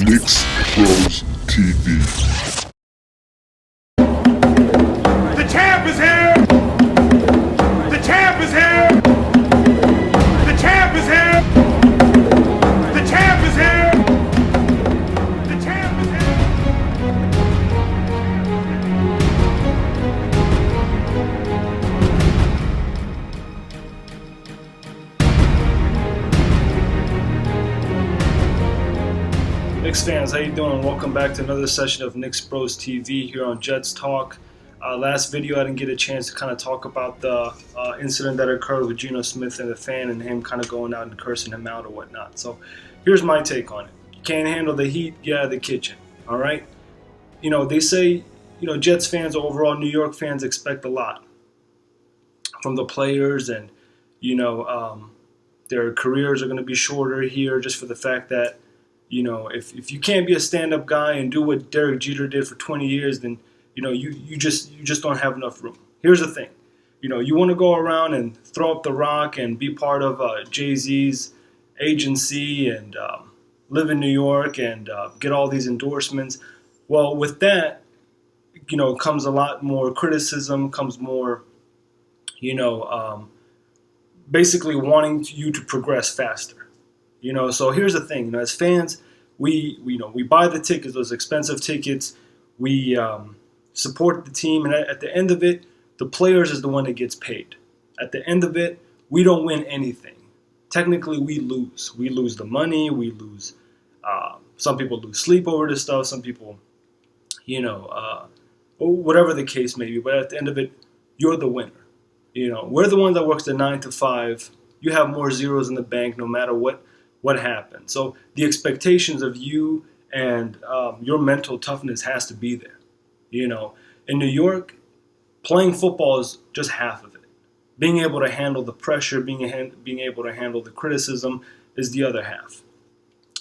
Knicks Pros TV. The champ is here! The champ is here! The champ is here! The champ is here! The champ is here! Knicks fans, how you doing? Welcome back to another session of Knicks Bros TV here on Jets Talk. Last video I didn't get a chance to kind of talk about the incident that occurred with Geno Smith and the fan and him kind of going out and cursing him out or whatnot. So here's my take on it. You can't handle the heat, get out of the kitchen, all right? You know, they say, Jets fans or overall New York fans expect a lot from the players and, their careers are going to be shorter here just for the fact that if you can't be a stand-up guy and do what Derek Jeter did for 20 years, then you just don't have enough room. Here's the thing, you want to go around and throw up the rock and be part of Jay-Z's agency and live in New York and get all these endorsements. Well, with that, comes a lot more criticism, comes more, basically wanting you to progress faster. So here's the thing. As fans, we buy the tickets, those expensive tickets. We support the team, and at the end of it, the players is the one that gets paid. At the end of it, we don't win anything. Technically, we lose. We lose the money. We lose. Some people lose sleep over this stuff. Some people, whatever the case may be. But at the end of it, you're the winner. We're the ones that works the 9 to 5. You have more zeros in the bank, no matter what happened. So the expectations of you and your mental toughness has to be there. In New York, playing football is just half of it. Being able to handle the pressure, being able to handle the criticism is the other half.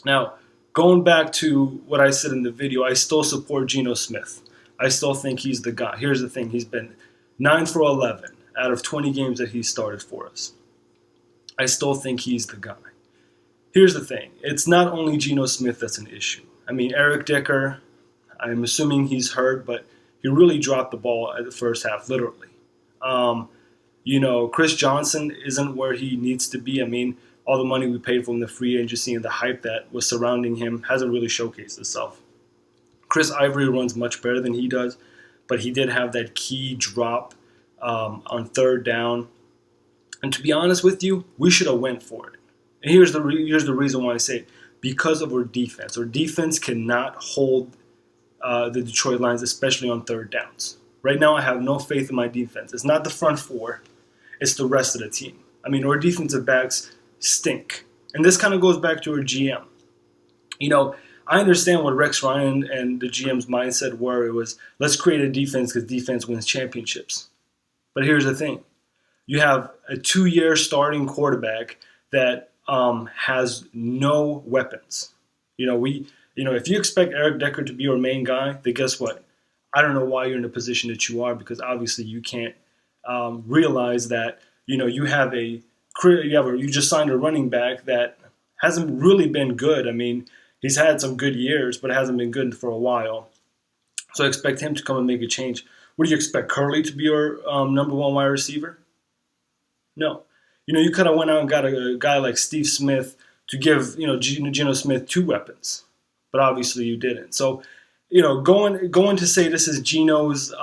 Now, going back to what I said in the video, I still support Geno Smith. I still think he's the guy. Here's the thing. He's been 9 for 11 out of 20 games that he started for us. I still think he's the guy. Here's the thing. It's not only Geno Smith that's an issue. I mean, Eric Decker, I'm assuming he's hurt, but he really dropped the ball at the first half, literally. Chris Johnson isn't where he needs to be. I mean, all the money we paid for him, the free agency, and the hype that was surrounding him hasn't really showcased itself. Chris Ivory runs much better than he does, but he did have that key drop on third down. And to be honest with you, we should have went for it. And here's the reason why I say it. Because of our defense. Our defense cannot hold the Detroit Lions, especially on third downs. Right now, I have no faith in my defense. It's not the front four. It's the rest of the team. I mean, our defensive backs stink. And this kind of goes back to our GM. I understand what Rex Ryan and the GM's mindset were. It was, let's create a defense because defense wins championships. But here's the thing. You have a 2-year starting quarterback that has no weapons. If you expect Eric Decker to be your main guy, then guess what? I don't know why you're in the position that you are, because obviously you can't realize that you just signed a running back that hasn't really been good. I mean, he's had some good years, but hasn't been good for a while. So I expect him to come and make a change. What do you expect, Curley to be your number one wide receiver? No. You kind of went out and got a guy like Steve Smith to give, Geno Smith 2 weapons. But obviously you didn't. So, going to say this is Geno's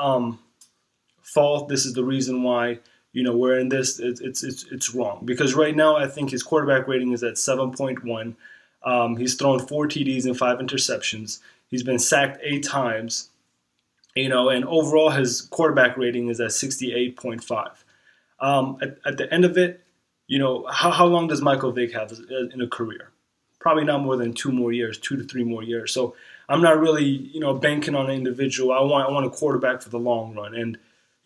fault, this is the reason why, we're in this, it's wrong. Because right now I think his quarterback rating is at 7.1. He's thrown 4 TDs and 5 interceptions. He's been sacked 8 times. And overall his quarterback rating is at 68.5. At the end of it, how long does Michael Vick have in a career? Probably not more than 2 more years, 2 to 3 more years. So I'm not really, banking on an individual. I want a quarterback for the long run. And,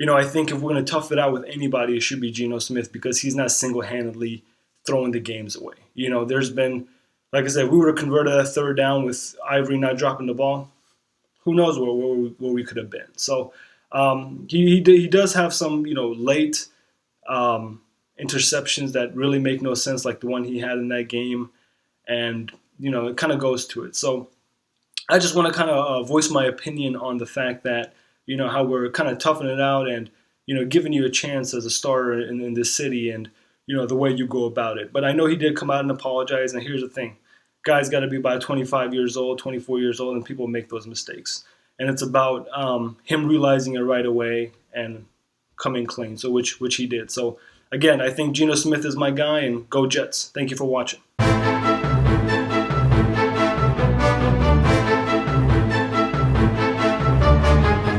I think if we're going to tough it out with anybody, it should be Geno Smith, because he's not single-handedly throwing the games away. There's been, like I said, we would have converted that third down with Ivory not dropping the ball. Who knows where we could have been. So he does have some, late interceptions that really make no sense, like the one he had in that game. And, it kind of goes to it. So I just want to kind of voice my opinion on the fact that, how we're kind of toughing it out and, giving you a chance as a starter in this city and, the way you go about it. But I know he did come out and apologize. And here's the thing. Guy's got to be about 25 years old, 24 years old, and people make those mistakes. And it's about him realizing it right away and coming clean, so which he did. So, again, I think Geno Smith is my guy, and go Jets. Thank you for watching.